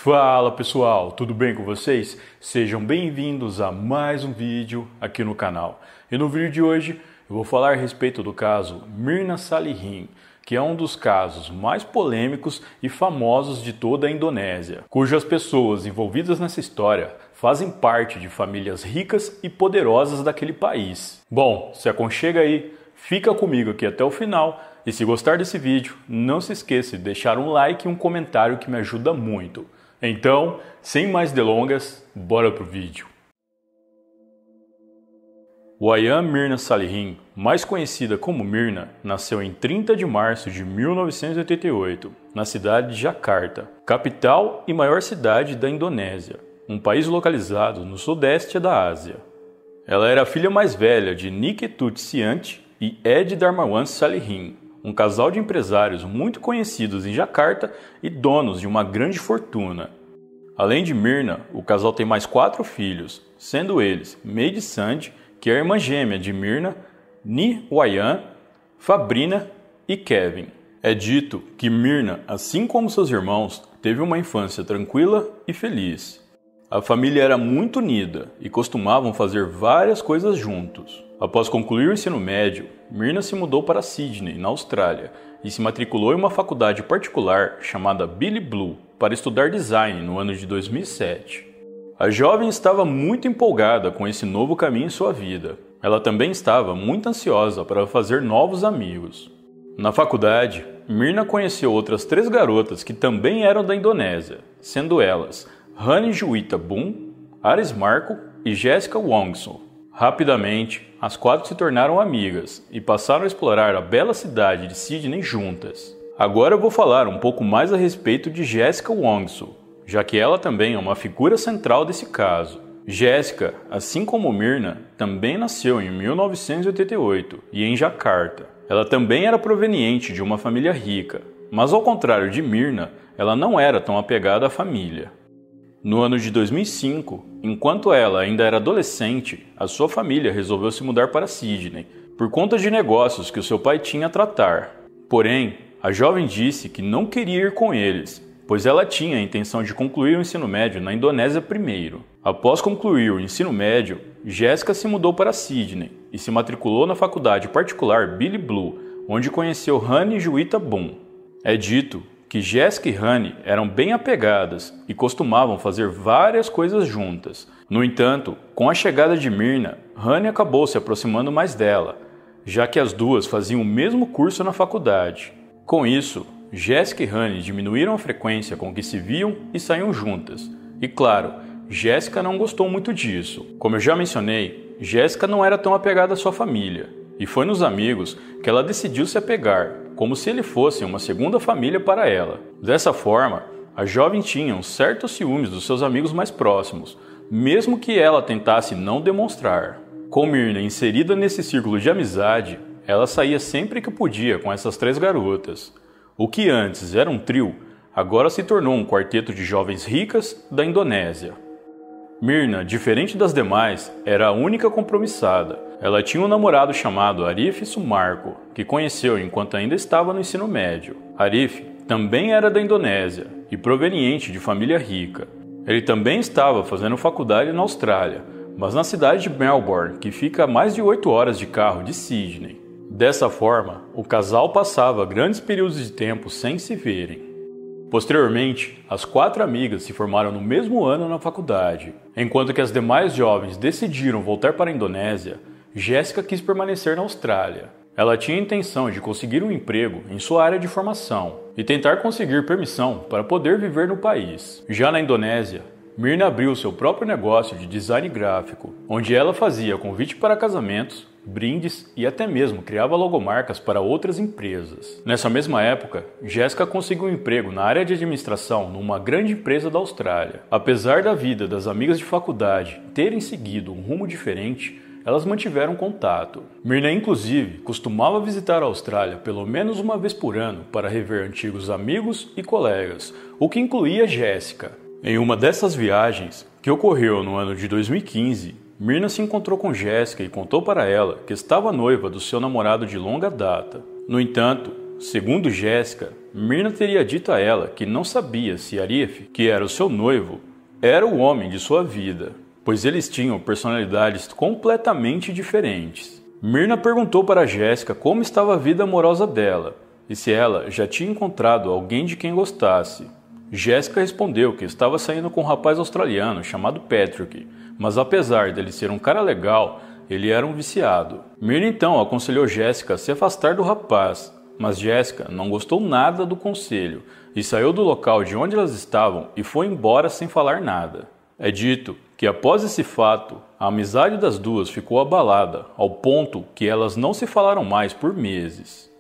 Fala pessoal, tudo bem com vocês? Sejam bem-vindos a mais um vídeo aqui no canal. E no vídeo de hoje eu vou falar a respeito do caso Mirna Salihin, que é um dos casos mais polêmicos e famosos de toda a Indonésia, cujas pessoas envolvidas nessa história fazem parte de famílias ricas e poderosas daquele país. Bom, se aconchega aí, fica comigo aqui até o final. E se gostar desse vídeo, não se esqueça de deixar um like e um comentário que me ajuda muito. Então, sem mais delongas, bora pro vídeo. Wayan Mirna Salihin, mais conhecida como Mirna, nasceu em 30 de março de 1988, na cidade de Jakarta, capital e maior cidade da Indonésia, um país localizado no sudeste da Ásia. Ela era a filha mais velha de Niketut Siant e Ed Darmawan Salihin, um casal de empresários muito conhecidos em Jakarta e donos de uma grande fortuna. Além de Mirna, o casal tem mais 4 filhos, sendo eles Meide Sand, que é a irmã gêmea de Mirna, Ni Wayan, Fabrina e Kevin. É dito que Mirna, assim como seus irmãos, teve uma infância tranquila e feliz. A família era muito unida e costumavam fazer várias coisas juntos. Após concluir o ensino médio, Mirna se mudou para Sydney, na Austrália, e se matriculou em uma faculdade particular chamada Billy Blue para estudar design no ano de 2007. A jovem estava muito empolgada com esse novo caminho em sua vida. Ela também estava muito ansiosa para fazer novos amigos. Na faculdade, Mirna conheceu outras 3 garotas que também eram da Indonésia, sendo elas Hani Juwita Bun, Aris Marco e Jessica Wongso. Rapidamente, as 4 se tornaram amigas e passaram a explorar a bela cidade de Sydney juntas. Agora eu vou falar um pouco mais a respeito de Jessica Wongso, já que ela também é uma figura central desse caso. Jessica, assim como Mirna, também nasceu em 1988 e em Jakarta. Ela também era proveniente de uma família rica, mas ao contrário de Mirna, ela não era tão apegada à família. No ano de 2005, enquanto ela ainda era adolescente, a sua família resolveu se mudar para Sydney, por conta de negócios que o seu pai tinha a tratar. Porém, a jovem disse que não queria ir com eles, pois ela tinha a intenção de concluir o ensino médio na Indonésia primeiro. Após concluir o ensino médio, Jessica se mudou para Sydney e se matriculou na faculdade particular Billy Blue, onde conheceu Hani Juwita Bun. É dito que Jessica e Hani eram bem apegadas e costumavam fazer várias coisas juntas. No entanto, com a chegada de Mirna, Hani acabou se aproximando mais dela, já que as duas faziam o mesmo curso na faculdade. Com isso, Jessica e Hani diminuíram a frequência com que se viam e saíam juntas. E claro, Jessica não gostou muito disso. Como eu já mencionei, Jessica não era tão apegada à sua família, e foi nos amigos que ela decidiu se apegar, como se ele fosse uma segunda família para ela. Dessa forma, a jovem tinha um certo ciúmes dos seus amigos mais próximos, mesmo que ela tentasse não demonstrar. Com Mirna inserida nesse círculo de amizade, ela saía sempre que podia com essas 3 garotas. O que antes era um trio, agora se tornou um quarteto de jovens ricas da Indonésia. Mirna, diferente das demais, era a única compromissada. Ela tinha um namorado chamado Arif Sumarko, que conheceu enquanto ainda estava no ensino médio. Arif também era da Indonésia e proveniente de família rica. Ele também estava fazendo faculdade na Austrália, mas na cidade de Melbourne, que fica a mais de 8 horas de carro de Sydney. Dessa forma, o casal passava grandes períodos de tempo sem se verem. Posteriormente, as 4 amigas se formaram no mesmo ano na faculdade. Enquanto que as demais jovens decidiram voltar para a Indonésia, Jessica quis permanecer na Austrália. Ela tinha a intenção de conseguir um emprego em sua área de formação e tentar conseguir permissão para poder viver no país. Já na Indonésia, Mirna abriu seu próprio negócio de design gráfico, onde ela fazia convite para casamentos, brindes e até mesmo criava logomarcas para outras empresas. Nessa mesma época, Jessica conseguiu um emprego na área de administração numa grande empresa da Austrália. Apesar da vida das amigas de faculdade terem seguido um rumo diferente, elas mantiveram contato. Mirna, inclusive, costumava visitar a Austrália pelo menos uma vez por ano para rever antigos amigos e colegas, o que incluía Jessica. Em uma dessas viagens, que ocorreu no ano de 2015, Mirna se encontrou com Jessica e contou para ela que estava noiva do seu namorado de longa data. No entanto, Segundo Jéssica, Myrna teria dito a ela que não sabia se Arif, que era o seu noivo, era o homem de sua vida, pois eles tinham personalidades completamente diferentes. Myrna perguntou para Jéssica como estava a vida amorosa dela e se ela já tinha encontrado alguém de quem gostasse. Jéssica respondeu que estava saindo com um rapaz australiano chamado Patrick, mas apesar dele ser um cara legal, ele era um viciado. Myrna então aconselhou Jéssica a se afastar do rapaz, mas Jéssica não gostou nada do conselho e saiu do local de onde elas estavam e foi embora sem falar nada. É dito que após esse fato, a amizade das duas ficou abalada, ao ponto que elas não se falaram mais por meses.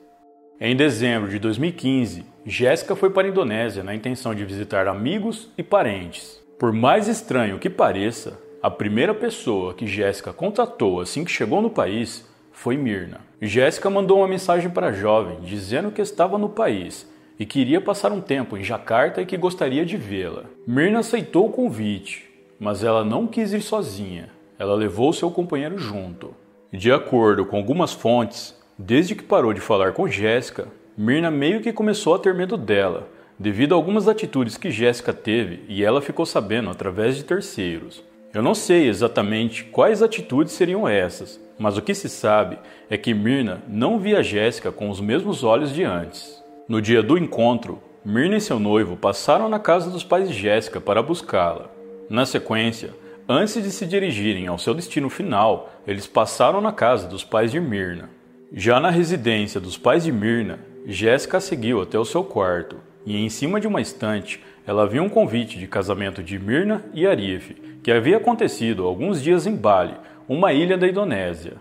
Em dezembro de 2015, Jéssica foi para a Indonésia na intenção de visitar amigos e parentes. Por mais estranho que pareça, a primeira pessoa que Jéssica contatou assim que chegou no país foi Myrna. Jéssica mandou uma mensagem para a jovem dizendo que estava no país e que iria passar um tempo em Jacarta e que gostaria de vê-la. Myrna aceitou o convite, mas ela não quis ir sozinha. Ela levou seu companheiro junto. De acordo com algumas fontes, desde que parou de falar com Jéssica, Myrna meio que começou a ter medo dela, devido a algumas atitudes que Jéssica teve e ela ficou sabendo através de terceiros. Eu não sei exatamente quais atitudes seriam essas, mas o que se sabe é que Myrna não via Jéssica com os mesmos olhos de antes. No dia do encontro, Myrna e seu noivo passaram na casa dos pais de Jéssica para buscá-la. Na sequência, antes de se dirigirem ao seu destino final, eles passaram na casa dos pais de Myrna. Já na residência dos pais de Myrna, Jéssica a seguiu até o seu quarto, e em cima de uma estante, ela viu um convite de casamento de Myrna e Arif, que havia acontecido alguns dias em Bali, uma ilha da Indonésia.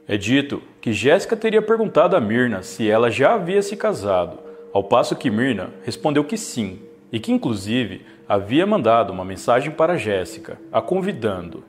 É dito que Jéssica teria perguntado a Myrna se ela já havia se casado, ao passo que Myrna respondeu que sim, e que inclusive havia mandado uma mensagem para Jéssica, a convidando.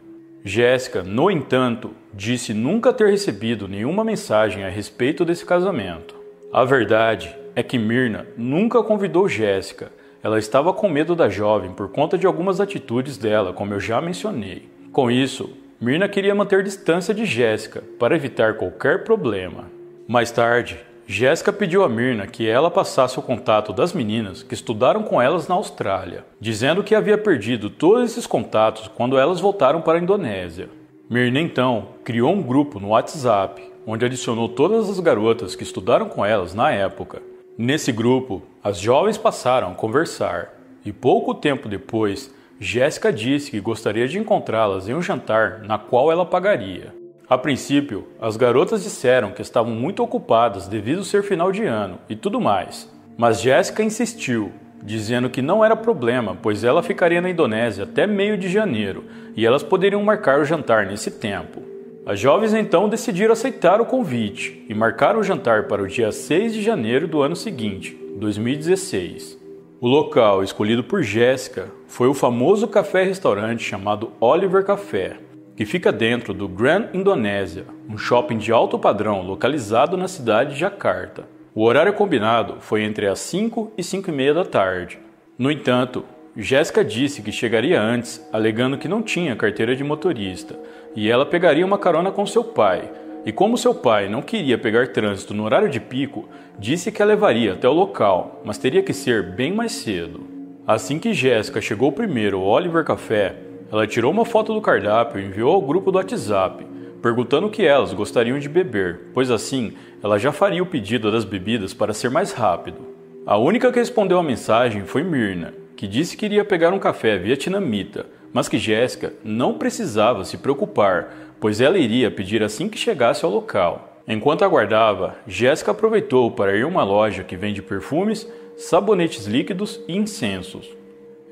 Jéssica, no entanto, disse nunca ter recebido nenhuma mensagem a respeito desse casamento. A verdade é que Myrna nunca convidou Jéssica. Ela estava com medo da jovem por conta de algumas atitudes dela, como eu já mencionei. Com isso, Myrna queria manter distância de Jéssica para evitar qualquer problema. Mais tarde, Jéssica pediu a Myrna que ela passasse o contato das meninas que estudaram com elas na Austrália, dizendo que havia perdido todos esses contatos quando elas voltaram para a Indonésia. Myrna então criou um grupo no WhatsApp, onde adicionou todas as garotas que estudaram com elas na época. Nesse grupo, as jovens passaram a conversar, e pouco tempo depois, Jéssica disse que gostaria de encontrá-las em um jantar na qual ela pagaria. A princípio, as garotas disseram que estavam muito ocupadas devido ser final de ano e tudo mais, mas Jéssica insistiu, dizendo que não era problema, pois ela ficaria na Indonésia até meio de janeiro e elas poderiam marcar o jantar nesse tempo. As jovens então decidiram aceitar o convite e marcaram o jantar para o dia 6 de janeiro do ano seguinte, 2016. O local escolhido por Jéssica foi o famoso café-restaurante chamado Oliver Café, que fica dentro do Grand Indonésia, um shopping de alto padrão localizado na cidade de Jacarta. O horário combinado foi entre as 5 e 5:30 da tarde. No entanto, Jéssica disse que chegaria antes, alegando que não tinha carteira de motorista, e ela pegaria uma carona com seu pai. E como seu pai não queria pegar trânsito no horário de pico, disse que a levaria até o local, mas teria que ser bem mais cedo. Assim que Jéssica chegou primeiro ao Oliver Café, ela tirou uma foto do cardápio e enviou ao grupo do WhatsApp, perguntando o que elas gostariam de beber, pois assim ela já faria o pedido das bebidas para ser mais rápido. A única que respondeu a mensagem foi Myrna, que disse que iria pegar um café vietnamita, mas que Jéssica não precisava se preocupar, pois ela iria pedir assim que chegasse ao local. Enquanto aguardava, Jéssica aproveitou para ir a uma loja que vende perfumes, sabonetes líquidos e incensos.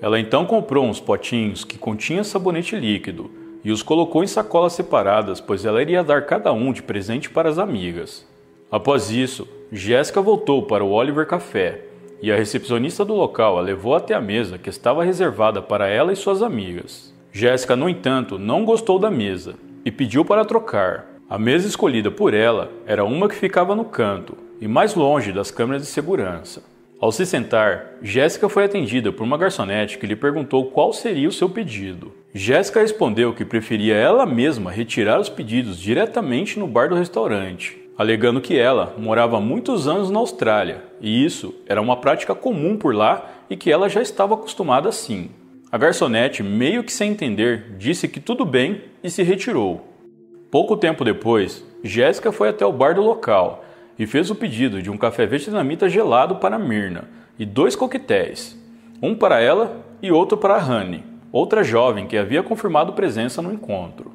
Ela então comprou uns potinhos que continham sabonete líquido e os colocou em sacolas separadas, pois ela iria dar cada um de presente para as amigas. Após isso, Jéssica voltou para o Oliver Café e a recepcionista do local a levou até a mesa que estava reservada para ela e suas amigas. Jéssica, no entanto, não gostou da mesa e pediu para trocar. A mesa escolhida por ela era uma que ficava no canto e mais longe das câmeras de segurança. Ao se sentar, Jéssica foi atendida por uma garçonete que lhe perguntou qual seria o seu pedido. Jéssica respondeu que preferia ela mesma retirar os pedidos diretamente no bar do restaurante. alegando que ela morava há muitos anos na Austrália e isso era uma prática comum por lá e que ela já estava acostumada assim. A garçonete, meio que sem entender, disse que tudo bem e se retirou. Pouco tempo depois, Jéssica foi até o bar do local e fez o pedido de um café vietnamita gelado para Myrna e 2 coquetéis, um para ela e outro para Honey, outra jovem que havia confirmado presença no encontro.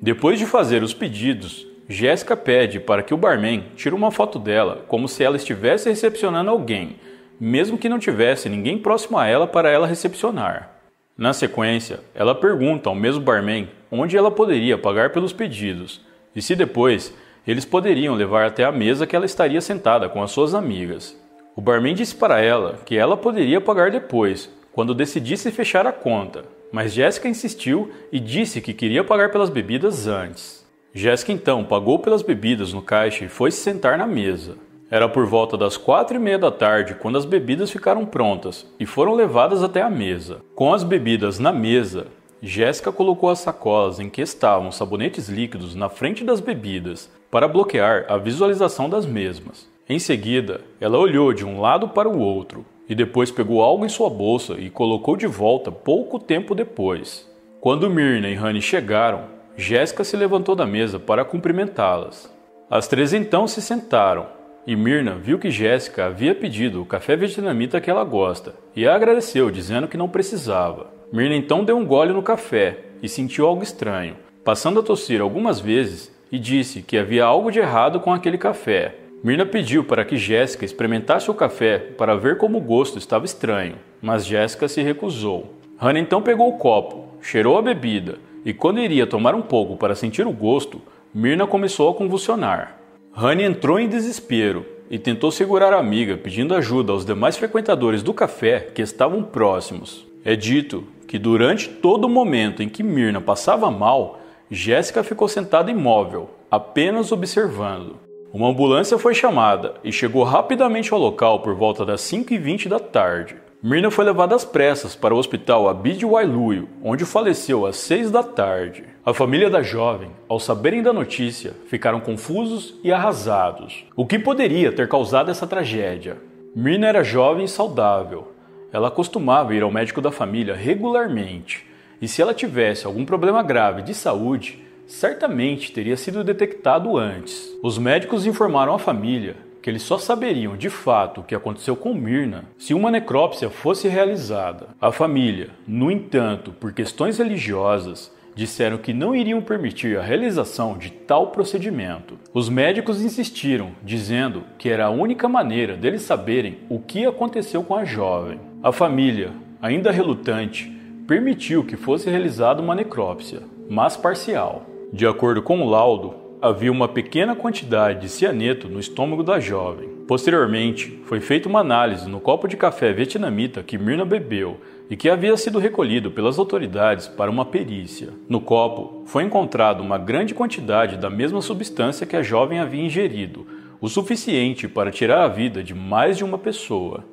Depois de fazer os pedidos, Jéssica pede para que o barman tire uma foto dela como se ela estivesse recepcionando alguém, mesmo que não tivesse ninguém próximo a ela para ela recepcionar. Na sequência, ela pergunta ao mesmo barman onde ela poderia pagar pelos pedidos e se depois eles poderiam levar até a mesa que ela estaria sentada com as suas amigas. O barman disse para ela que ela poderia pagar depois, quando decidisse fechar a conta, mas Jéssica insistiu e disse que queria pagar pelas bebidas antes. Jéssica então pagou pelas bebidas no caixa e foi se sentar na mesa. Era por volta das 4:30 da tarde quando as bebidas ficaram prontas e foram levadas até a mesa. Com as bebidas na mesa, Jéssica colocou as sacolas em que estavam sabonetes líquidos na frente das bebidas para bloquear a visualização das mesmas. Em seguida, ela olhou de um lado para o outro e depois pegou algo em sua bolsa e colocou de volta pouco tempo depois. Quando Myrna e Honey chegaram, Jéssica se levantou da mesa para cumprimentá-las. As 3 então se sentaram e Myrna viu que Jéssica havia pedido o café vietnamita que ela gosta e a agradeceu dizendo que não precisava. Myrna então deu um gole no café e sentiu algo estranho, passando a tossir algumas vezes e disse que havia algo de errado com aquele café. Myrna pediu para que Jéssica experimentasse o café para ver como o gosto estava estranho, mas Jéssica se recusou. Honey então pegou o copo, cheirou a bebida e quando iria tomar um pouco para sentir o gosto, Myrna começou a convulsionar. Honey entrou em desespero e tentou segurar a amiga pedindo ajuda aos demais frequentadores do café que estavam próximos. É dito que durante todo o momento em que Myrna passava mal, Jéssica ficou sentada imóvel, apenas observando. Uma ambulância foi chamada e chegou rapidamente ao local por volta das 5:20 da tarde. Myrna foi levada às pressas para o hospital Abid Wailuio, onde faleceu às 6 da tarde. A família da jovem, ao saberem da notícia, ficaram confusos e arrasados. O que poderia ter causado essa tragédia? Myrna era jovem e saudável. Ela costumava ir ao médico da família regularmente, e se ela tivesse algum problema grave de saúde, certamente teria sido detectado antes. Os médicos informaram a família que eles só saberiam de fato o que aconteceu com Myrna se uma necrópsia fosse realizada. A família, no entanto, por questões religiosas, disseram que não iriam permitir a realização de tal procedimento. Os médicos insistiram, dizendo que era a única maneira deles saberem o que aconteceu com a jovem. A família, ainda relutante, permitiu que fosse realizada uma necrópsia, mas parcial. De acordo com o laudo, havia uma pequena quantidade de cianeto no estômago da jovem. Posteriormente, foi feita uma análise no copo de café vietnamita que Myrna bebeu e que havia sido recolhido pelas autoridades para uma perícia. No copo, foi encontrada uma grande quantidade da mesma substância que a jovem havia ingerido, o suficiente para tirar a vida de mais de uma pessoa.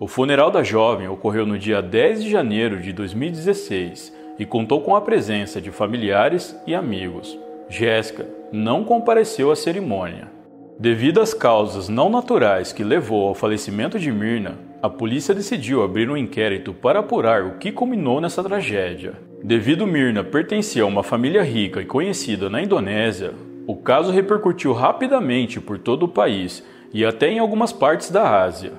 O funeral da jovem ocorreu no dia 10 de janeiro de 2016 e contou com a presença de familiares e amigos. Jéssica não compareceu à cerimônia. Devido às causas não naturais que levou ao falecimento de Myrna, a polícia decidiu abrir um inquérito para apurar o que culminou nessa tragédia. Devido Myrna pertencer a uma família rica e conhecida na Indonésia, o caso repercutiu rapidamente por todo o país e até em algumas partes da Ásia.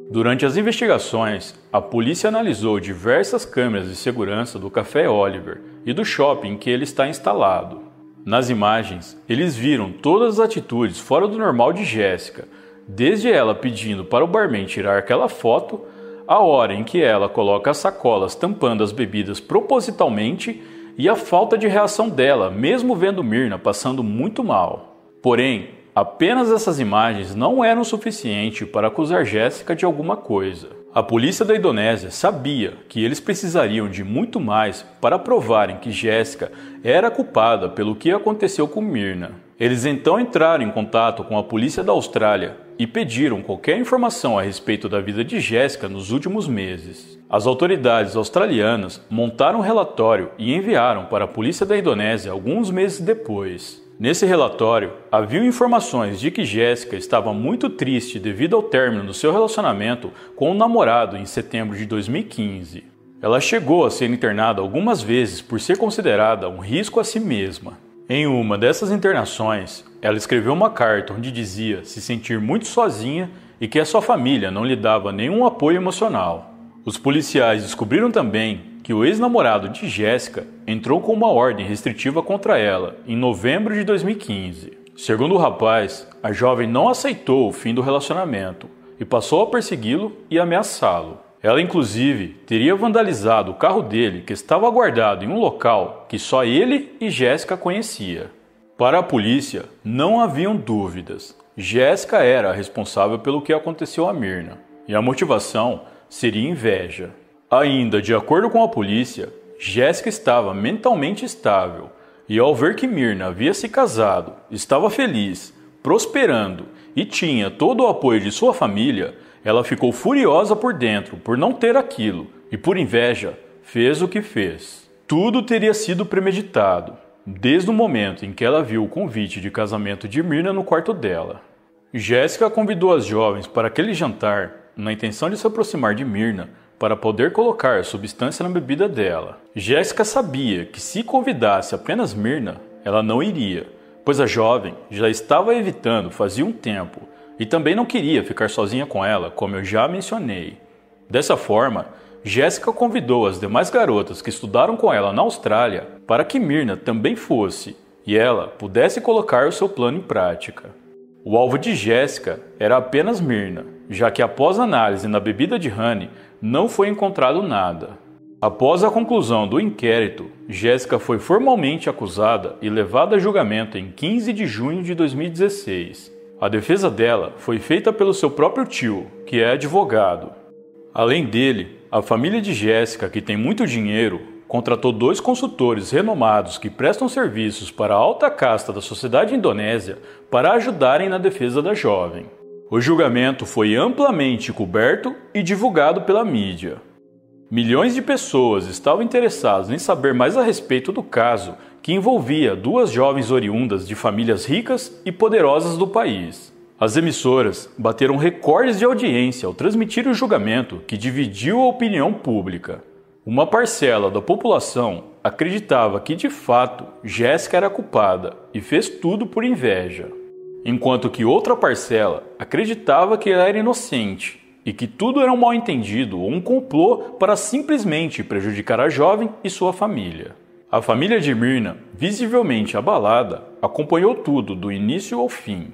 Durante as investigações, a polícia analisou diversas câmeras de segurança do Café Oliver e do shopping em que ele está instalado. Nas imagens, eles viram todas as atitudes fora do normal de Jéssica, desde ela pedindo para o barman tirar aquela foto, a hora em que ela coloca as sacolas tampando as bebidas propositalmente e a falta de reação dela, mesmo vendo Myrna passando muito mal. Porém, apenas essas imagens não eram suficientes para acusar Jéssica de alguma coisa. A polícia da Indonésia sabia que eles precisariam de muito mais para provarem que Jéssica era culpada pelo que aconteceu com Myrna. Eles então entraram em contato com a polícia da Austrália e pediram qualquer informação a respeito da vida de Jéssica nos últimos meses. As autoridades australianas montaram um relatório e enviaram para a polícia da Indonésia alguns meses depois. Nesse relatório, haviam informações de que Jéssica estava muito triste devido ao término do seu relacionamento com o namorado em setembro de 2015. Ela chegou a ser internada algumas vezes por ser considerada um risco a si mesma. Em uma dessas internações, ela escreveu uma carta onde dizia se sentir muito sozinha e que a sua família não lhe dava nenhum apoio emocional. Os policiais descobriram também que o ex-namorado de Jéssica entrou com uma ordem restritiva contra ela em novembro de 2015. Segundo o rapaz, a jovem não aceitou o fim do relacionamento e passou a persegui-lo e ameaçá-lo. Ela, inclusive, teria vandalizado o carro dele, que estava guardado em um local que só ele e Jéssica conhecia. Para a polícia, não haviam dúvidas. Jéssica era a responsável pelo que aconteceu a Myrna, e a motivação seria inveja. Ainda de acordo com a polícia, Jéssica estava mentalmente estável, e ao ver que Myrna havia se casado, estava feliz, prosperando e tinha todo o apoio de sua família, ela ficou furiosa por dentro por não ter aquilo e, por inveja, fez o que fez. Tudo teria sido premeditado, desde o momento em que ela viu o convite de casamento de Myrna no quarto dela. Jéssica convidou as jovens para aquele jantar na intenção de se aproximar de Myrna para poder colocar substância na bebida dela. Jéssica sabia que se convidasse apenas Myrna, ela não iria, pois a jovem já estava evitando fazia um tempo e também não queria ficar sozinha com ela, como eu já mencionei. Dessa forma, Jéssica convidou as demais garotas que estudaram com ela na Austrália para que Myrna também fosse e ela pudesse colocar o seu plano em prática. O alvo de Jéssica era apenas Myrna, já que após análise na bebida de Honey não foi encontrado nada. Após a conclusão do inquérito, Jéssica foi formalmente acusada e levada a julgamento em 15 de junho de 2016. A defesa dela foi feita pelo seu próprio tio, que é advogado. Além dele, a família de Jéssica, que tem muito dinheiro, contratou 2 consultores renomados que prestam serviços para a alta casta da sociedade indonésia para ajudarem na defesa da jovem. O julgamento foi amplamente coberto e divulgado pela mídia. Milhões de pessoas estavam interessadas em saber mais a respeito do caso, que envolvia 2 jovens oriundas de famílias ricas e poderosas do país. As emissoras bateram recordes de audiência ao transmitir o julgamento, que dividiu a opinião pública. Uma parcela da população acreditava que, de fato, Jéssica era culpada e fez tudo por inveja, enquanto que outra parcela acreditava que ela era inocente e que tudo era um mal-entendido ou um complô para simplesmente prejudicar a jovem e sua família. A família de Myrna, visivelmente abalada, acompanhou tudo do início ao fim.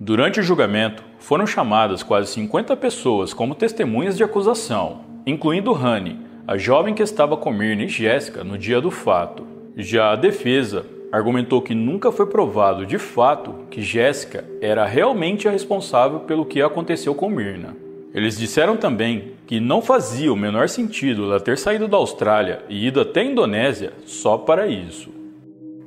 Durante o julgamento, foram chamadas quase 50 pessoas como testemunhas de acusação, incluindo Honey, a jovem que estava com Myrna e Jéssica no dia do fato. Já a defesa argumentou que nunca foi provado de fato que Jéssica era realmente a responsável pelo que aconteceu com Myrna. Eles disseram também que não fazia o menor sentido ela ter saído da Austrália e ido até a Indonésia só para isso.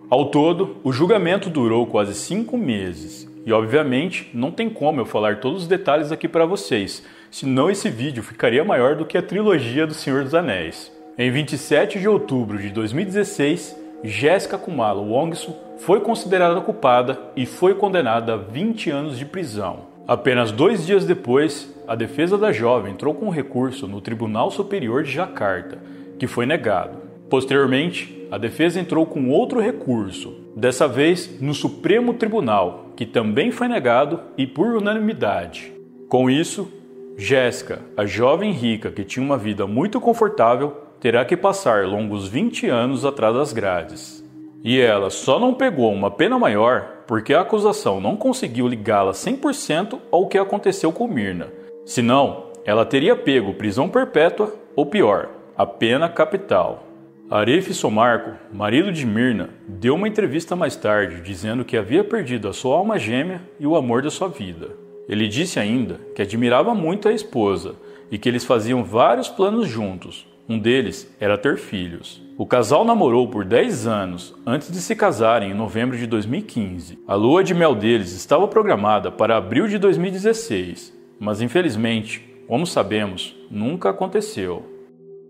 Ao todo, o julgamento durou quase 5 meses e, obviamente, não tem como eu falar todos os detalhes aqui para vocês, senão esse vídeo ficaria maior do que a trilogia do Senhor dos Anéis. Em 27 de outubro de 2016, Jéssica Kumalo Wongso foi considerada culpada e foi condenada a 20 anos de prisão. Apenas 2 dias depois, a defesa da jovem entrou com um recurso no Tribunal Superior de Jacarta, que foi negado. Posteriormente, a defesa entrou com outro recurso, dessa vez no Supremo Tribunal, que também foi negado e por unanimidade. Com isso, Jéssica, a jovem rica que tinha uma vida muito confortável, terá que passar longos 20 anos atrás das grades. E ela só não pegou uma pena maior porque a acusação não conseguiu ligá-la 100% ao que aconteceu com Myrna. Senão, ela teria pego prisão perpétua ou pior, a pena capital. Arif Somarco, marido de Myrna, deu uma entrevista mais tarde dizendo que havia perdido a sua alma gêmea e o amor da sua vida. Ele disse ainda que admirava muito a esposa e que eles faziam vários planos juntos. Um deles era ter filhos. O casal namorou por 10 anos antes de se casarem em novembro de 2015. A lua de mel deles estava programada para abril de 2016, mas infelizmente, como sabemos, nunca aconteceu.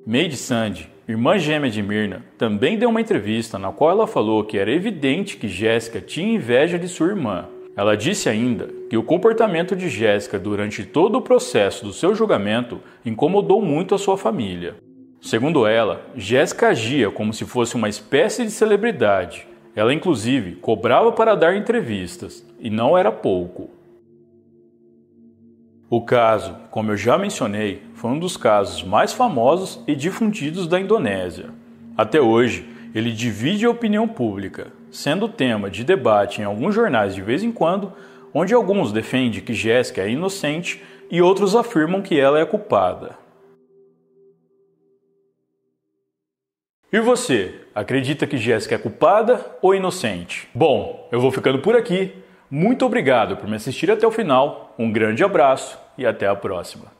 Maid Sandy, irmã gêmea de Myrna, também deu uma entrevista na qual ela falou que era evidente que Jéssica tinha inveja de sua irmã. Ela disse ainda que o comportamento de Jéssica durante todo o processo do seu julgamento incomodou muito a sua família. Segundo ela, Jéssica agia como se fosse uma espécie de celebridade. Ela, inclusive, cobrava para dar entrevistas, e não era pouco. O caso, como eu já mencionei, foi um dos casos mais famosos e difundidos da Indonésia. Até hoje, ele divide a opinião pública, sendo tema de debate em alguns jornais de vez em quando, onde alguns defendem que Jéssica é inocente e outros afirmam que ela é culpada. E você, acredita que Jéssica é culpada ou inocente? Bom, eu vou ficando por aqui. Muito obrigado por me assistir até o final, um grande abraço e até a próxima.